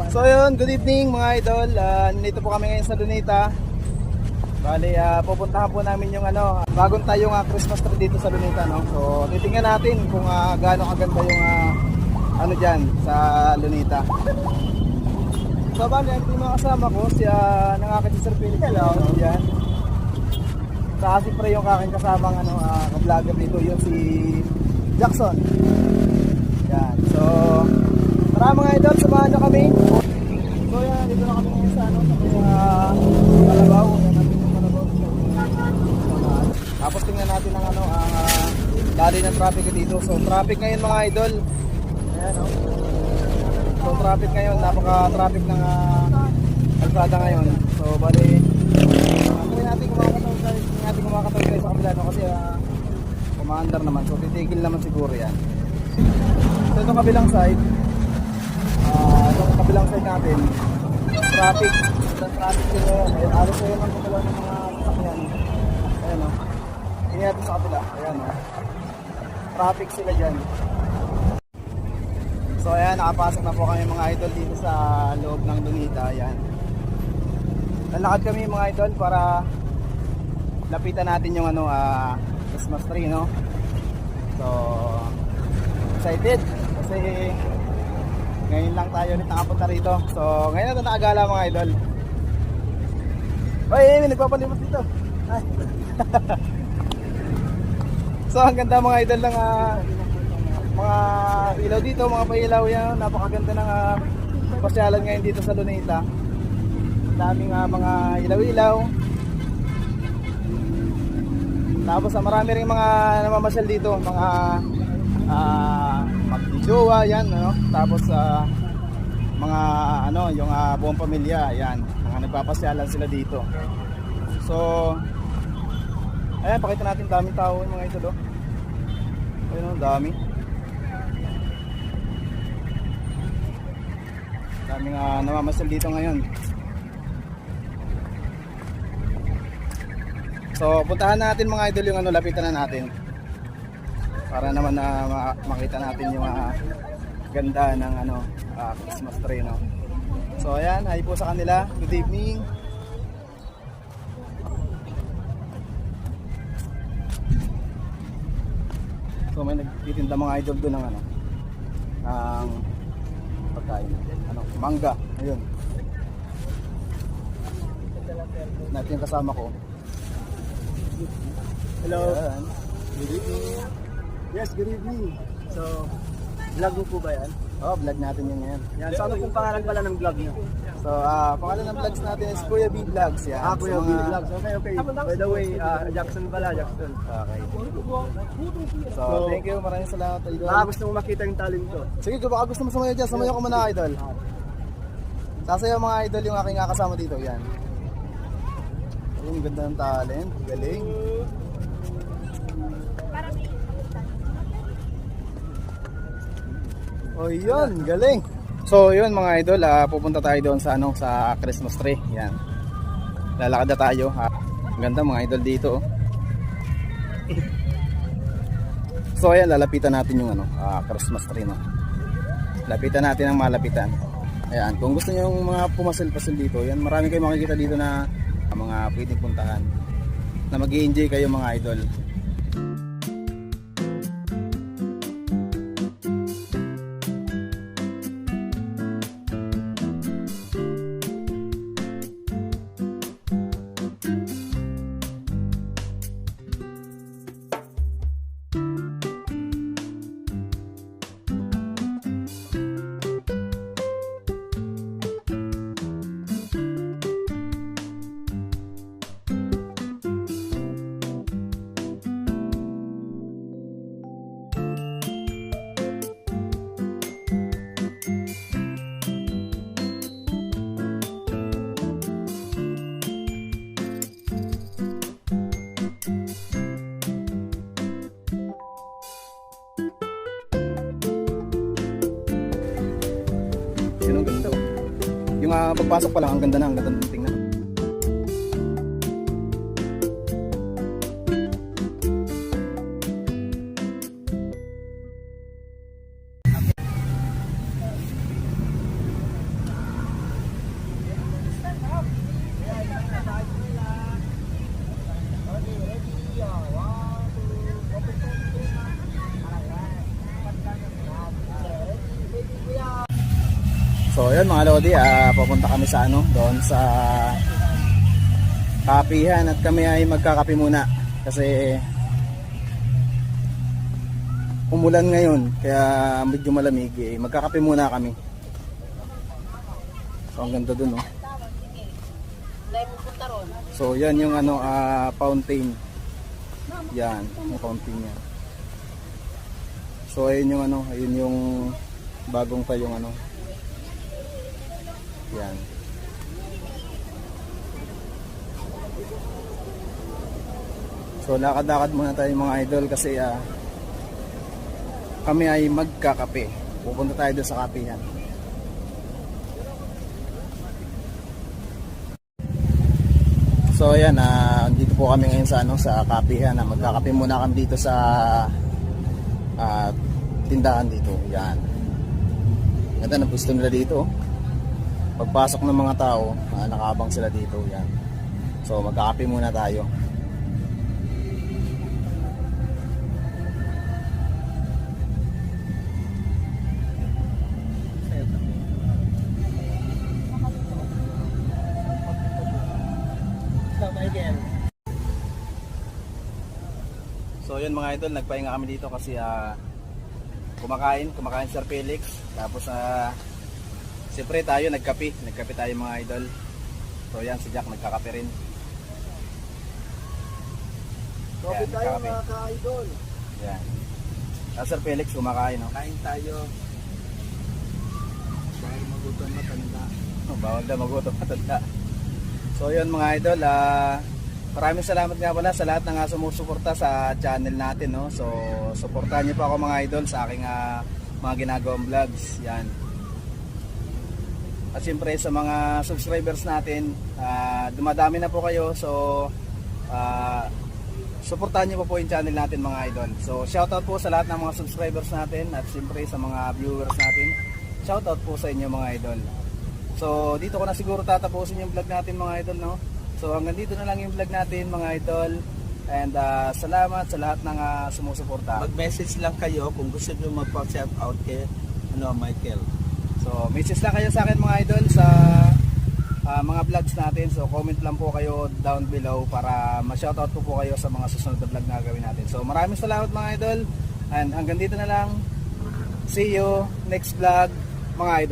So yun, good evening mga idol. Nandito po kami ngayon sa Luneta. Bali, pupuntahan po namin yung bagong tayong Christmas tree dito sa Luneta, no? So titingnan natin kung gaano kaganda yung diyan sa Luneta. So bali, yung mga kasama ko, nangakit si Sir Philip. Hello. Yan. Saka si Pre yung aking kasamang ka-vlogger dito, yung si Jackson. Yan. So tara mga idol, samahan nyo kami. So yan, dito na kami ngayon sa Kalabaw. Tapos tingnan natin ang dali ng traffic dito. So traffic ngayon mga idol. Ayan o. So traffic ngayon, napaka-traffic ng kalsada ngayon. So bali, tingnan natin kumakatawag tayo sa kabila, no? Kasi kumaandar naman. So titigil naman siguro yan. So itong kabilang side, natin, traffic sila yan. Alos sila ng kabila ng mga sasakyan. Ayan o. Hindi natin sa kabila. Ayan o. Traffic sila dyan. So ayan, nakapasok na po kami mga idol dito sa loob ng Luneta. Ayan. Lalakad kami mga idol para lapitan natin yung Christmas tree, no? So excited kasi ngayon lang tayo ulit nakapunta rito. So ngayon na nakagala mga idol. Oy, may nagpapalimos dito. Ay. So ang ganda mga idol ng mga ilaw dito, mga pailaw yan. Napakaganda ng pasyalan ngayon dito sa Luneta. Daming mga ilaw-ilaw. Tapos marami ring mga namamasyal dito, mga magdijowa yan, no? Tapos mga yung buong pamilya, yan, mga nagpapasyalan sila dito. So ayan, pakita natin daming tao mga ito do. Ayun, dami. Daming namamasyal dito ngayon. So puntahan natin mga idol yung lapitan na natin. Para naman na makita natin yung ganda ng Christmas tree, no? So ayan, hi po sa kanila. Good evening. So may nagtitinda mga idol doon ng ang pagkain. Mangga. Ayun. Natin yung kasama ko. Hello. Ayan. Good evening. Yes, good evening. So, vlog mo po ba yan? Oh, vlog natin yun ngayon. Yan, so ano pong pangalan pala ng vlog niyo? So, pangalan ng vlogs natin is Kuya B Vlogs. Yan. Kuya B Vlogs. Okay. By the way, Jackson pala, Jackson. Okay. So, thank you. Maraming salamat, idol. Gusto mo makita yung talent ko? Sige, kung baka gusto mo sumayo dyan, sumayo ko muna, idol. Sasayaw mga idol yung aking kasama dito. Yan. Yung ganda ng talent. Galing. Oh, yun. Galing. So, yun mga idol. Pupunta tayo doon sa sa Christmas tree. Yan. Lalakad na tayo. Ang ganda mga idol dito. So, ayan. Lalapitan natin yung Christmas tree, no? Lapitan natin ang malapitan. Ayan. Kung gusto niyo yung mga pumasil-pasil dito, yan. Marami kayong makikita dito na mga pwedeng puntahan na mag-i-enjoy kayo mga idol. Yun ang ganda. Yung pagpasok pa lang, ang ganda ng tingnan. So yun mga Lodi, pupunta kami sa ano, doon sa kapihan at kami ay magkakape muna kasi umulan ngayon kaya medyo malamig magkakape muna kami. So ang ganda dun, no? So yan yung ano, fountain. Yan, yung fountain niya. So ayun yung ano, ayun yung bagong tayong ano. Yan. So lakad-lakad muna tayo mga idol kasi kami ay magkakape. Pupunta tayo doon sa kapihan. So ayan, dito po kami ngayon sa ano, sa kapihan. Magkakape muna kami dito sa tindahan dito. Yan. Ganda na gusto nila dito. Pagpasok ng mga tao, nakabang sila dito. Yan. So magkakape muna tayo. So yun mga idol, nagpahinga kami dito kasi kumakain Sir Felix. Tapos siyempre tayo nagkape tayo mga idol. So yan, si Jack nagkakape rin. Kopi tayo mga ka-idol. Yan. Sir Felix kumakain, no? Kain tayo. Bawal magutom matanda. Bawal na magutom matanda. So yun mga idol, maraming salamat nga pala sa lahat ng sumusuporta sa channel natin, no? So suportahan niyo po ako mga idol sa aking mga ginagawang vlogs. Yan. At siyempre sa mga subscribers natin, dumadami na po kayo. So suportahan niyo po yung channel natin mga idol. So shoutout po sa lahat ng mga subscribers natin at siyempre sa mga viewers natin. Shoutout po sa inyo mga idol. So dito ko na siguro tatapusin yung vlog natin mga idol, no? So hanggang dito na lang yung vlog natin mga idol. And salamat sa lahat ng sumusuporta. Mag-message lang kayo kung gusto niyo magpa-shout out kay Michael. So message lang kayo sa akin mga idol sa mga vlogs natin. So comment lang po kayo down below para ma-shoutout po kayo sa mga susunod na vlog na gawin natin. So maraming salamat mga idol. And hanggang dito na lang. See you next vlog mga idol.